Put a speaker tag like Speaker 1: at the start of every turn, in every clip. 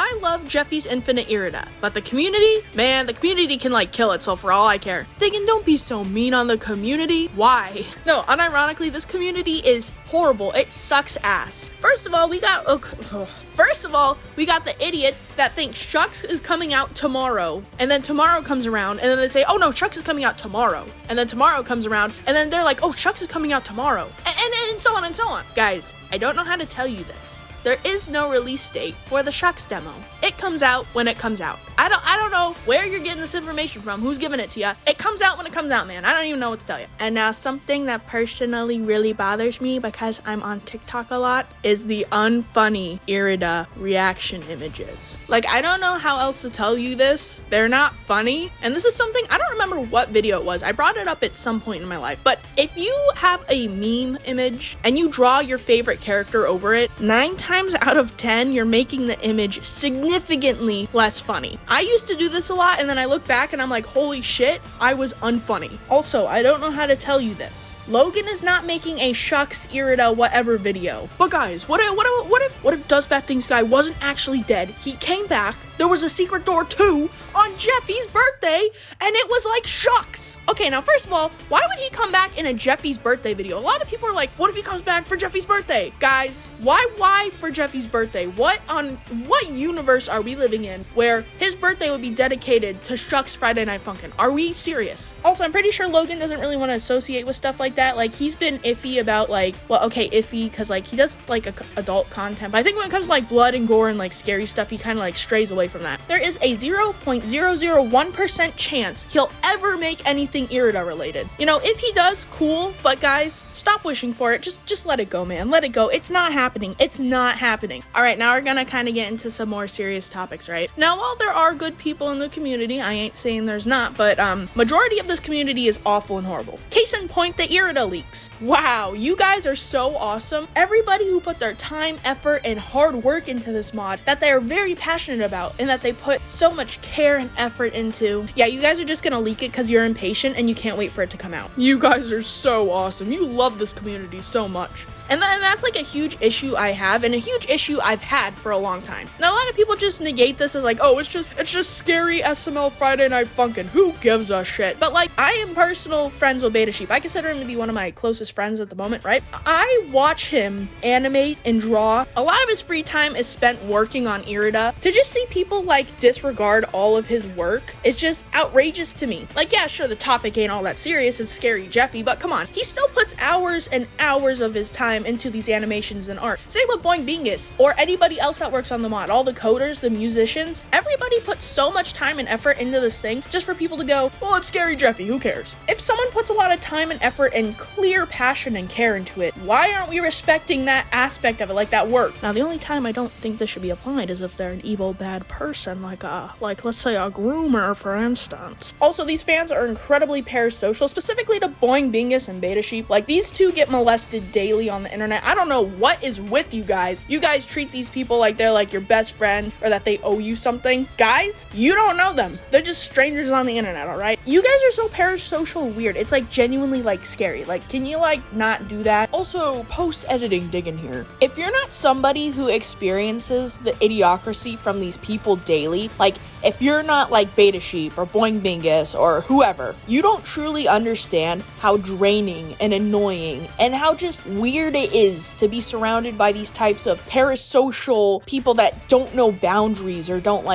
Speaker 1: I love Jeffy's infinite irida, but the community? Man, the community can like kill itself for all I care. Diggin, don't be so mean on the community. Why? No, unironically, this community is horrible. It sucks ass. First of all, we got the idiots that think Shucks is coming out tomorrow, and then tomorrow comes around, and then they say, oh no, Shucks is coming out tomorrow, and then tomorrow comes around, and then they're like, oh, Shucks is coming out tomorrow, and so on and so on. Guys, I don't know how to tell you this. There is no release date for the Shucks demo. It comes out when it comes out. I don't know where you're getting this information from, who's giving it to you. It comes out when it comes out, man. I don't even know what to tell you. And now something that personally really bothers me because I'm on TikTok a lot is the Unfunny irida reaction images. Like, I don't know how else to tell you this. They're not funny. And this is something, I don't remember what video it was. I brought it up at some point in my life. But if you have a meme image and you draw your favorite character over it, 9 times out of 10, you're making the image significantly less funny. I used to do this a lot, and then I look back and I'm like, holy shit, I was unfunny. Also, I don't know how to tell you this. Logan is not making a Shucks irida whatever video. But guys, what if Does Bad Things guy wasn't actually dead? He came back. There was a secret door too on Jeffy's birthday, and it was like Shucks. Okay, now first of all, why would he come back in a Jeffy's birthday video? A lot of people are like, what if he comes back for Jeffy's birthday? Guys, why for Jeffy's birthday? What universe are we living in where his birthday would be dedicated to Shucks Friday Night Funkin'? Are we serious? Also, I'm pretty sure Logan doesn't really want to associate with stuff like that. Like, he's been iffy about iffy because like he does like adult content, but I think when it comes to like blood and gore and like scary stuff, he kind of like strays away from that. There is a 0.001% chance he'll ever make anything irida related. You know, if he does, cool, but guys, stop wishing for it. Just let it go, man. Let it go. It's not happening. It's not happening. All right, now we're gonna kind of get into some more serious topics, right? Now, while there are good people in the community, I ain't saying there's not, but majority of this community is awful and horrible. Case in point, the irida leaks. Wow, you guys are so awesome. Everybody who put their time, effort, and hard work into this mod that they are very passionate about and that they put so much care and effort into. Yeah, you guys are just gonna leak it because you're impatient and you can't wait for it to come out. You guys are so awesome. You love this community so much. And that's like a huge issue I have, and a huge issue I've had for a long time. Now, a lot of people just negate this as like, oh, it's just scary SML Friday Night Funkin'. Who gives a shit? But like, I am personal friends with Betasheep. I consider him to be one of my closest friends at the moment, right? I watch him animate and draw. A lot of his free time is spent working on irida. To just see people like disregard all of his work, it's just outrageous to me. Like, yeah, sure, the topic ain't all that serious, it's Scary Jeffy, but come on, he still puts hours and hours of his time into these animations and art. Same with Boing Bingus or anybody else that works on the mod. All the coders, the musicians, everybody puts so much time and effort into this thing just for people to go, well, it's Scary Jeffy, who cares? If someone puts a lot of time and effort and clear passion and care into it, why aren't we respecting that aspect of it, like that work? Now, the only time I don't think this should be applied is if they're an evil, bad person, like let's say a groomer, for instance. Also, these fans are incredibly parasocial, specifically to Boing Bingus and Betasheep. Like, these two get molested daily on the internet. I don't know what is with you guys. You guys treat these people like they're like your best friend or that they owe you something. Guys, you don't know them. They're just strangers on the internet, all right? You guys are so parasocial weird. It's like genuinely like scary. Like, can you like not do that? Also, post-editing Diggin here. If you're not somebody who experiences the idiocracy from these people daily, like if you're not like Betasheep or Boing Bingus or whoever, you don't truly understand how draining and annoying and how just weird it is to be surrounded by these types of parasocial people that don't know boundaries or don't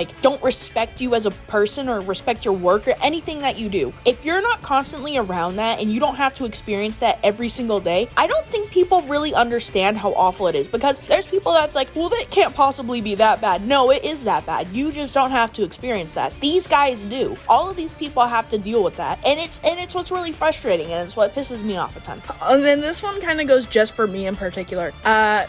Speaker 1: respect you as a person or respect your work or anything that you do. If you're not constantly around that and you don't have to experience that every single day, I don't think people really understand how awful it is, because there's people that's like, well, that can't possibly be that bad. No, it is that bad. You just don't have to experience that. These guys do. All of these people have to deal with that, and it's what's really frustrating, and it's what pisses me off a ton. And then this one kind of goes just for me in particular.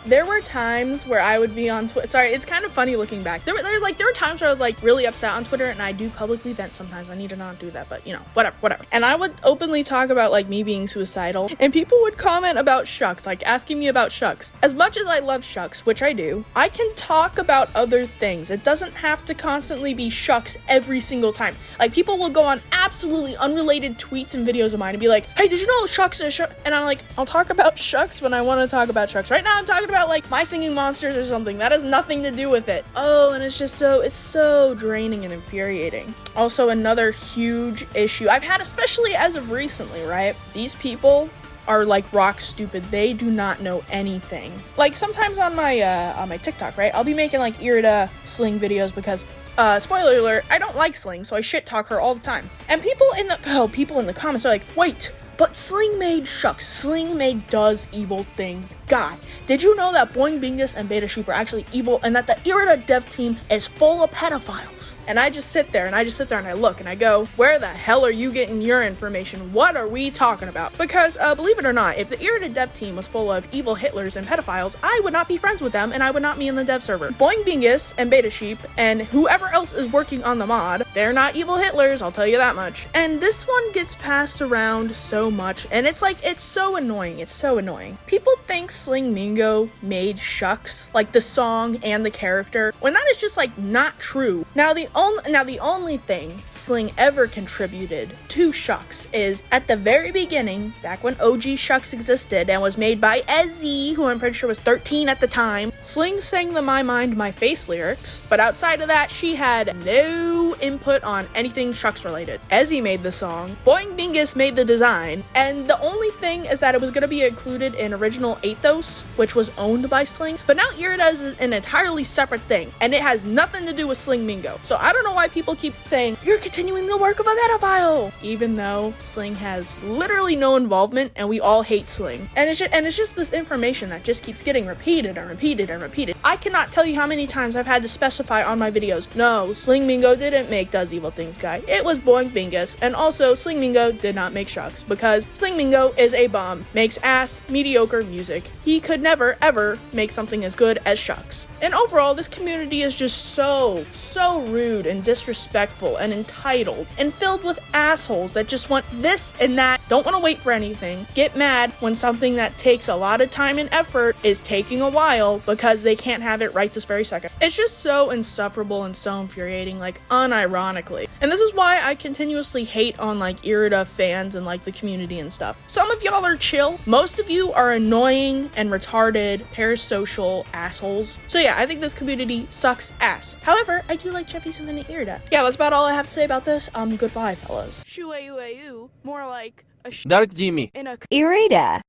Speaker 1: There were times where I would be on Twitter. Sorry, it's kind of funny looking back. There were times where I was like really upset on Twitter, and I do publicly vent sometimes. I need to not do that, but you know, whatever. And I would openly talk about like me being suicidal, and people would comment about Shucks, like asking me about Shucks. As much as I love Shucks, which I do, I can talk about other things. It doesn't have to constantly be Shucks every single time. Like, people will go on absolutely unrelated tweets and videos of mine and be like, hey, did you know Shucks is Shucks? And I'm like, I'll talk about Shucks when I want want to talk about trucks. Right now I'm talking about like My Singing Monsters or something. That has nothing to do with it. Oh, and it's so draining and infuriating. Also, another huge issue I've had, especially as of recently, right? These people are like rock stupid. They do not know anything. Like sometimes on my TikTok, right? I'll be making like Irida sling videos because spoiler alert, I don't like Sling, so I shit talk her all the time. And people in the comments are like, wait, but Sling made shucks. Sling made does evil things. God, did you know that Boing Bingus and betasheep are actually evil and that the Irida dev team is full of pedophiles? And I just sit there and I look and I go, where the hell are you getting your information? What are we talking about? Because believe it or not, if the Irida dev team was full of evil Hitlers and pedophiles, I would not be friends with them and I would not be in the dev server. Boing Bingus and betasheep and whoever else is working on the mod, they're not evil Hitlers, I'll tell you that much. And this one gets passed around so much and it's so annoying. It's so annoying. People think Sling Mingo made Shucks, like the song and the character, when that is just like not true. Now the only thing Sling ever contributed to Shucks is at the very beginning, back when OG Shucks existed and was made by Ezzy, who I'm pretty sure was 13 at the time, Sling sang the My Mind, My Face lyrics, but outside of that, she had no input on anything Shucks related. Ezzy made the song, Boing Bingus made the design, and the only thing is that it was going to be included in original Athos, which was owned by Sling, but now Irida is an entirely separate thing, and it has nothing to do with Sling Mingo. So I don't know why people keep saying, you're continuing the work of a pedophile, even though Sling has literally no involvement and we all hate Sling. And it's just this information that just keeps getting repeated and repeated and repeated. I cannot tell you how many times I've had to specify on my videos, no, Sling Mingo didn't make Does Evil Things guy. It was Boing Bingus, and also Sling Mingo did not make Shucks, because Sling Mingo is a bum, makes ass, mediocre music. He could never, ever make something as good as Shucks. And overall, this community is just so rude and disrespectful and entitled and filled with assholes that just want this and that, don't want to wait for anything, get mad when something that takes a lot of time and effort is taking a while because they can't have it right this very second. It's just so insufferable and so infuriating, like unironically. And this is why I continuously hate on like Irida fans and like the community and stuff. Some of y'all are chill. Most of you are annoying and retarded, parasocial assholes. So yeah, I think this community sucks ass. However, I do like Jeffy's Unfunny Irida. Yeah, that's about all I have to say about this. Goodbye, fellas. Shu-a-u-a-u, more like a
Speaker 2: Dark Jimmy.
Speaker 1: in a
Speaker 3: Irida.